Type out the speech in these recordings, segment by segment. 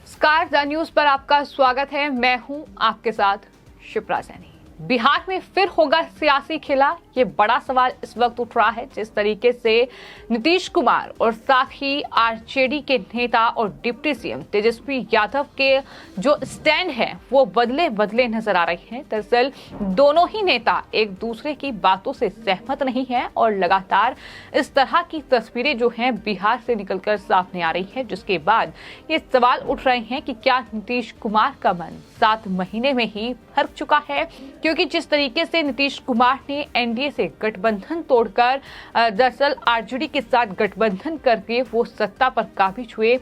नमस्कार, the news पर आपका स्वागत है। मैं हूं आपके साथ शिप्रा सैनी। बिहार में फिर होगा सियासी खेला, ये बड़ा सवाल इस वक्त उठ रहा है। जिस तरीके से नीतीश कुमार और साथ ही आरजेडी के नेता और डिप्टी सीएम तेजस्वी यादव के जो स्टैंड है वो बदले बदले नजर आ रहे हैं। दरअसल दोनों ही नेता एक दूसरे की बातों से सहमत नहीं है और लगातार इस तरह की तस्वीरें जो हैं बिहार से निकलकर सामने आ रही है, जिसके बाद ये सवाल उठ रहे हैं कि क्या नीतीश कुमार का मन 7 महीने में ही भर चुका है। क्योंकि जिस तरीके से नीतीश कुमार ने एनडीए से गठबंधन तोड़कर दरअसल आरजेडी के साथ गठबंधन करके वो सत्ता पर काबिज हुए,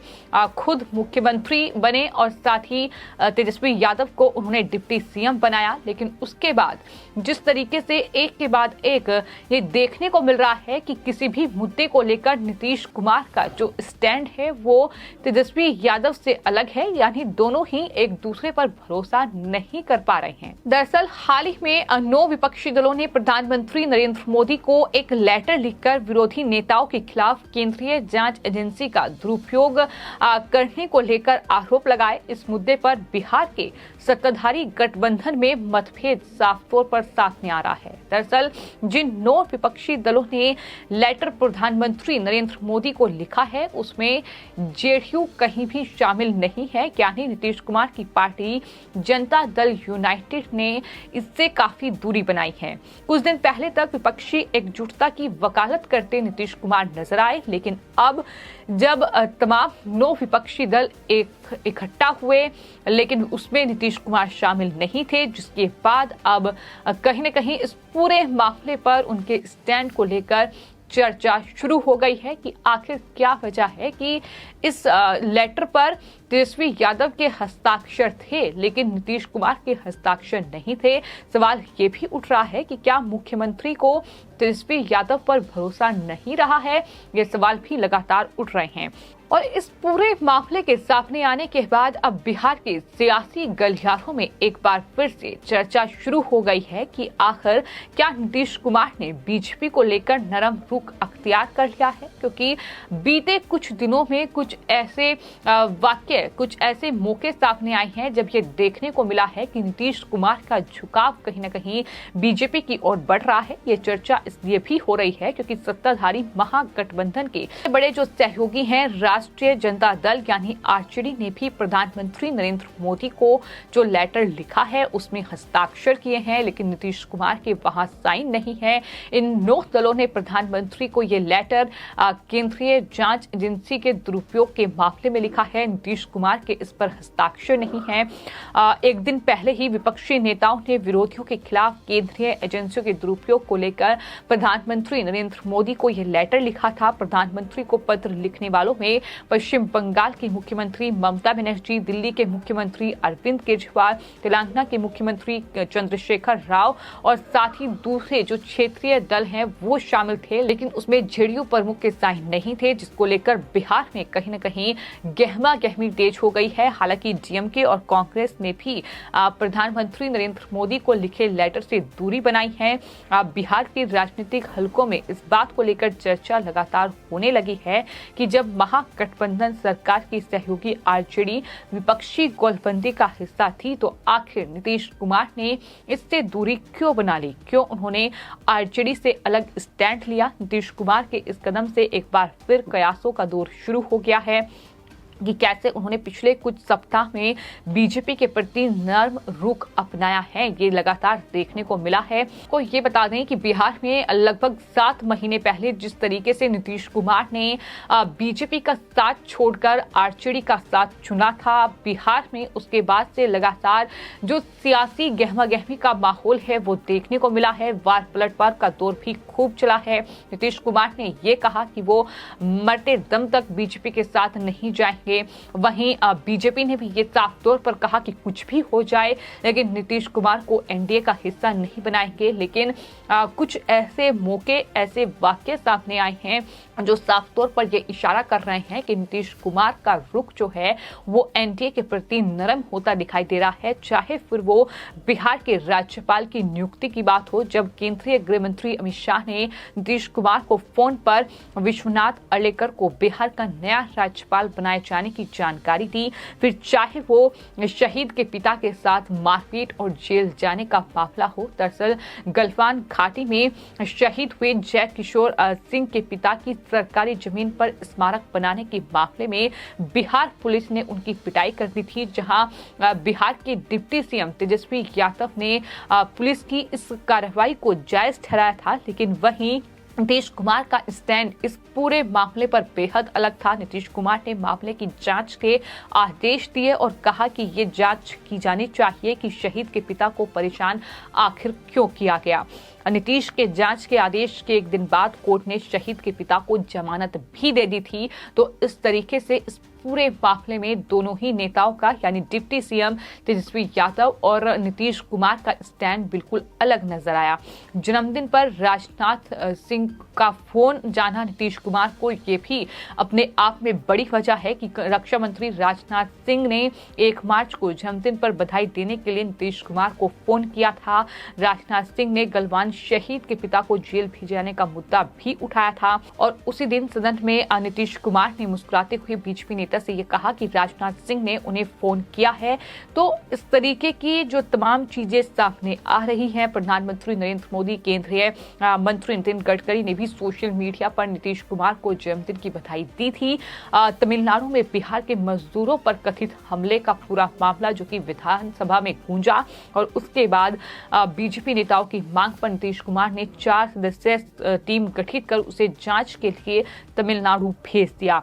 खुद मुख्यमंत्री बने और साथ ही तेजस्वी यादव को उन्होंने डिप्टी सीएम बनाया। लेकिन उसके बाद जिस तरीके से एक के बाद एक ये देखने को मिल रहा है कि किसी भी मुद्दे को लेकर नीतीश कुमार का जो स्टैंड है वो तेजस्वी यादव से अलग है, यानी दोनों ही एक दूसरे पर भरोसा नहीं कर पा रहे हैं। दरअसल हाल ही में 9 विपक्षी दलों ने प्रधानमंत्री नरेंद्र मोदी को एक लेटर लिखकर विरोधी नेताओं के खिलाफ केंद्रीय जांच एजेंसी का दुरुपयोग करने को लेकर आरोप लगाए। इस मुद्दे पर बिहार के सत्ताधारी गठबंधन में मतभेद साफ तौर पर सामने आ रहा है। दरअसल जिन 9 विपक्षी दलों ने लेटर प्रधानमंत्री नरेंद्र मोदी को लिखा है उसमें जेडीयू कहीं भी शामिल नहीं है, यानी नीतीश कुमार की पार्टी जनता दल यूनाइटेड ने इससे काफी दूरी बनाई है। कुछ दिन पहले तक विपक्षी एकजुटता की वकालत करते नीतीश कुमार नजर आए, लेकिन अब जब तमाम 9 विपक्षी दल इकट्ठा हुए लेकिन उसमें नीतीश कुमार शामिल नहीं थे, जिसके बाद अब कहीं न कहीं इस पूरे मामले पर उनके स्टैंड को लेकर चर्चा शुरू हो गई है कि आखिर क्या वजह है कि इस लेटर पर तेजस्वी यादव के हस्ताक्षर थे लेकिन नीतीश कुमार के हस्ताक्षर नहीं थे। सवाल ये भी उठ रहा है कि क्या मुख्यमंत्री को तेजस्वी यादव पर भरोसा नहीं रहा है। ये सवाल भी लगातार उठ रहे हैं और इस पूरे मामले के सामने आने के बाद अब बिहार के सियासी गलियारों में एक बार फिर से चर्चा शुरू हो गई है कि आखिर क्या नीतीश कुमार ने बीजेपी को लेकर नरम रुख अख्तियार कर लिया है। क्योंकि बीते कुछ दिनों में कुछ ऐसे वाक्य, कुछ ऐसे मौके सामने आए हैं जब ये देखने को मिला है कि नीतीश कुमार का झुकाव कहीं न कहीं बीजेपी की ओर बढ़ रहा है। ये चर्चा इसलिए भी हो रही है क्योंकि सत्ताधारी महागठबंधन के बड़े जो सहयोगी हैं राष्ट्रीय जनता दल यानी आरजेडी ने भी प्रधानमंत्री नरेंद्र मोदी को जो लेटर लिखा है उसमें हस्ताक्षर किए हैं, लेकिन नीतीश कुमार के वहां साइन नहीं है। इन 9 दलों ने प्रधानमंत्री को ये लेटर केंद्रीय जांच एजेंसी के दुरुपयोग के मामले में लिखा है। नीतीश कुमार के इस पर हस्ताक्षर नहीं है। एक दिन पहले ही विपक्षी नेताओं ने विरोधियों के खिलाफ केंद्रीय एजेंसियों के दुरुपयोग को लेकर प्रधानमंत्री नरेंद्र मोदी को यह लेटर लिखा था। प्रधानमंत्री को पत्र लिखने वालों में पश्चिम बंगाल की मुख्यमंत्री ममता बनर्जी, दिल्ली के मुख्यमंत्री अरविंद केजरीवाल, तेलंगाना के मुख्यमंत्री चंद्रशेखर राव और साथ ही दूसरे जो क्षेत्रीय दल हैं वो शामिल थे, लेकिन उसमें जेडीयू प्रमुख के साइन नहीं थे, जिसको लेकर बिहार में कहीं न कहीं गहमा गहमी तेज हो गई है। हालांकि डीएमके और कांग्रेस ने भी प्रधानमंत्री नरेंद्र मोदी को लिखे लेटर से दूरी बनाई है। बिहार के राजनीतिक हलकों में इस बात को लेकर चर्चा लगातार होने लगी है कि जब महागठबंधन सरकार की सहयोगी आरजेडी विपक्षी गोलबंदी का हिस्सा थी तो आखिर नीतीश कुमार ने इससे दूरी क्यों बना ली, क्यों उन्होंने आरजेडी से अलग स्टैंड लिया। नीतीश कुमार के इस कदम से एक बार फिर कयासों का दौर शुरू हो गया है कि कैसे उन्होंने पिछले कुछ सप्ताह में बीजेपी के प्रति नर्म रुख अपनाया है, ये लगातार देखने को मिला है। को ये बता दें कि बिहार में लगभग 7 महीने पहले जिस तरीके से नीतीश कुमार ने बीजेपी का साथ छोड़कर आरजेडी का साथ चुना था बिहार में, उसके बाद से लगातार जो सियासी गहमा गहमी का माहौल है वो देखने को मिला है। वार पलटवार का दौर भी खूब चला है। नीतीश कुमार ने ये कहा कि वो मरते दम तक बीजेपी के साथ नहीं जाएंगे। वहीं बीजेपी ने भी ये साफ तौर पर कहा कि कुछ भी हो जाए लेकिन नीतीश कुमार को एनडीए का हिस्सा नहीं बनाएंगे। लेकिन कुछ ऐसे मौके, ऐसे वाक्य सामने आए हैं जो साफ तौर पर यह इशारा कर रहे हैं कि नीतीश कुमार का रुख जो है वो एनडीए के प्रति नरम होता दिखाई दे रहा है, चाहे फिर वो बिहार के राज्यपाल की नियुक्ति की बात हो। जब केंद्रीय गृह मंत्री अमित शाह ने नीतीश कुमार को फोन पर विश्वनाथ अर्लेकर को बिहार का नया राज्यपाल बनाए जाने की जानकारी दी, फिर चाहे वो शहीद के पिता के साथ मारपीट और जेल जाने का मामला हो। दरअसल गलवान घाटी में शहीद हुए जय किशोर सिंह के पिता की सरकारी जमीन पर स्मारक बनाने के मामले में बिहार पुलिस ने उनकी पिटाई कर दी थी, जहां बिहार के डिप्टी सीएम तेजस्वी यादव ने पुलिस की इस कार्रवाई को जायज ठहराया था। लेकिन वहीं नीतीश कुमार का स्टैंड इस पूरे मामले पर बेहद अलग था। नीतीश कुमार ने मामले की जांच के आदेश दिए और कहा कि ये जांच की जानी चाहिए कि शहीद के पिता को परेशान आखिर क्यों किया गया। नीतीश के जांच के आदेश के एक दिन बाद कोर्ट ने शहीद के पिता को जमानत भी दे दी थी। तो इस तरीके से इस पूरे मामले में दोनों ही नेताओं का यानी डिप्टी सीएम तेजस्वी यादव और नीतीश कुमार का स्टैंड बिल्कुल अलग नजर आया। जन्मदिन पर राजनाथ सिंह का फोन जाना नीतीश कुमार को ये भी अपने आप में बड़ी वजह है कि रक्षा मंत्री राजनाथ सिंह ने 1 मार्च को जन्मदिन पर बधाई देने के लिए नीतीश कुमार को फोन किया था। राजनाथ सिंह ने गलवान शहीद के पिता को जेल भेजाने का मुद्दा भी उठाया था और उसी दिन सदन में नीतीश कुमार ने मुस्कुराते हुए बीजेपी नेता से ये कहा कि राजनाथ सिंह ने उन्हें फोन किया है। तो इस तरीके की जो तमाम चीजें सामने आ रही हैं, प्रधानमंत्री नरेंद्र मोदी, केंद्रीय मंत्री नितिन गडकरी ने भी सोशल मीडिया पर नीतीश कुमार को जन्मदिन की बधाई दी थी। तमिलनाडु में बिहार के मजदूरों पर कथित हमले का पूरा मामला जो कि विधानसभा में गूंजा और उसके बाद बीजेपी नेताओं की मांग पर नीतीश कुमार ने 4 सदस्यीय टीम गठित कर उसे जांच के लिए तमिलनाडु भेज दिया।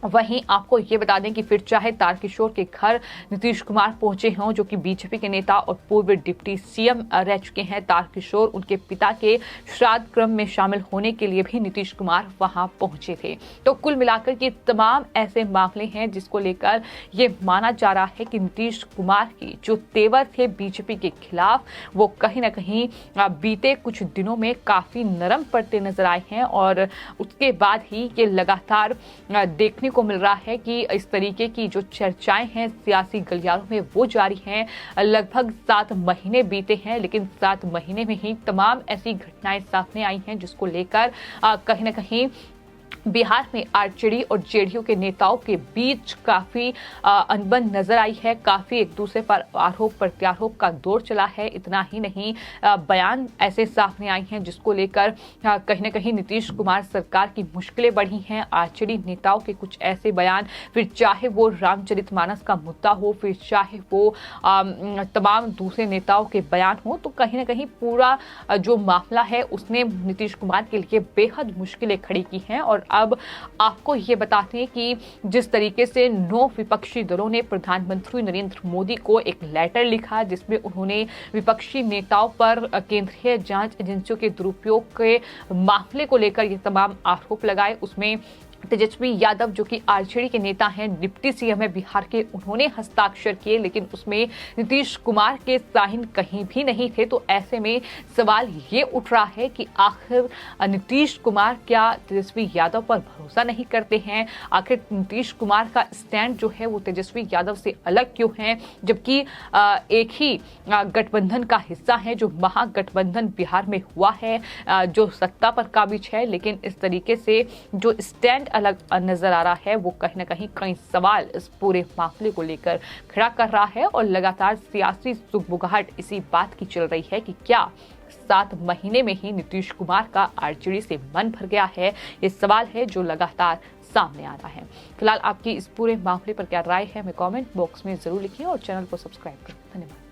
वहीं आपको ये बता दें कि फिर चाहे तारकिशोर के घर नीतीश कुमार पहुंचे हों, जो कि बीजेपी के नेता और पूर्व डिप्टी सीएम रह चुके हैं तारकिशोर, उनके पिता के श्राद्ध क्रम में शामिल होने के लिए भी नीतीश कुमार वहां पहुंचे थे। तो कुल मिलाकर ये तमाम ऐसे मामले हैं जिसको लेकर ये माना जा रहा है कि नीतीश कुमार की जो तेवर थे बीजेपी के खिलाफ वो कहीं ना कहीं बीते कुछ दिनों में काफी नरम पड़ते नजर आए हैं और उसके बाद ही ये लगातार देखने को मिल रहा है कि इस तरीके की जो चर्चाएं हैं सियासी गलियारों में वो जारी हैं। लगभग 7 महीने बीते हैं, लेकिन 7 महीने में ही तमाम ऐसी घटनाएं सामने आई हैं जिसको लेकर कहीं ना कहीं बिहार में आरजेडी और जेडीयू के नेताओं के बीच काफी अनबन नजर आई है। काफी एक दूसरे पर आरोप प्रत्यारोप का दौर चला है। इतना ही नहीं, बयान ऐसे सामने आई हैं जिसको लेकर कहीं न कहीं नीतीश कुमार सरकार की मुश्किलें बढ़ी हैं। आरजेडी नेताओं के कुछ ऐसे बयान, फिर चाहे वो रामचरितमानस का मुद्दा हो, फिर चाहे वो तमाम दूसरे नेताओं के बयान हो, तो कहीं ना कहीं पूरा जो मामला है उसने नीतीश कुमार के लिए बेहद मुश्किलें खड़ी की हैं। और अब आपको ये बताते हैं कि जिस तरीके से 9 विपक्षी दलों ने प्रधानमंत्री नरेंद्र मोदी को एक लेटर लिखा जिसमें उन्होंने विपक्षी नेताओं पर केंद्रीय जांच एजेंसियों के दुरुपयोग के मामले को लेकर ये तमाम आरोप लगाए। उसमें तेजस्वी यादव जो कि आरजेडी के नेता हैं, डिप्टी सीएम है बिहार के, उन्होंने हस्ताक्षर किए, लेकिन उसमें नीतीश कुमार के साइन कहीं भी नहीं थे। तो ऐसे में सवाल ये उठ रहा है कि आखिर नीतीश कुमार क्या तेजस्वी यादव पर भरोसा नहीं करते हैं? आखिर नीतीश कुमार का स्टैंड जो है वो तेजस्वी यादव से अलग क्यों है, जबकि एक ही गठबंधन का हिस्सा है जो महागठबंधन बिहार में हुआ है, जो सत्ता पर काबिज है। लेकिन इस तरीके से जो स्टैंड अलग नजर आ रहा है वो कहीं ना कहीं कई सवाल इस पूरे मामले को लेकर खड़ा कर रहा है और लगातार सियासी सुगबुगाहट इसी बात की चल रही है कि क्या 7 महीने में ही नीतीश कुमार का आरजेडी से मन भर गया है। ये सवाल है जो लगातार सामने आ रहा है। फिलहाल आपकी इस पूरे मामले पर क्या राय है, हमें कमेंट बॉक्स में जरूर लिखिए और चैनल को सब्सक्राइब करें। धन्यवाद।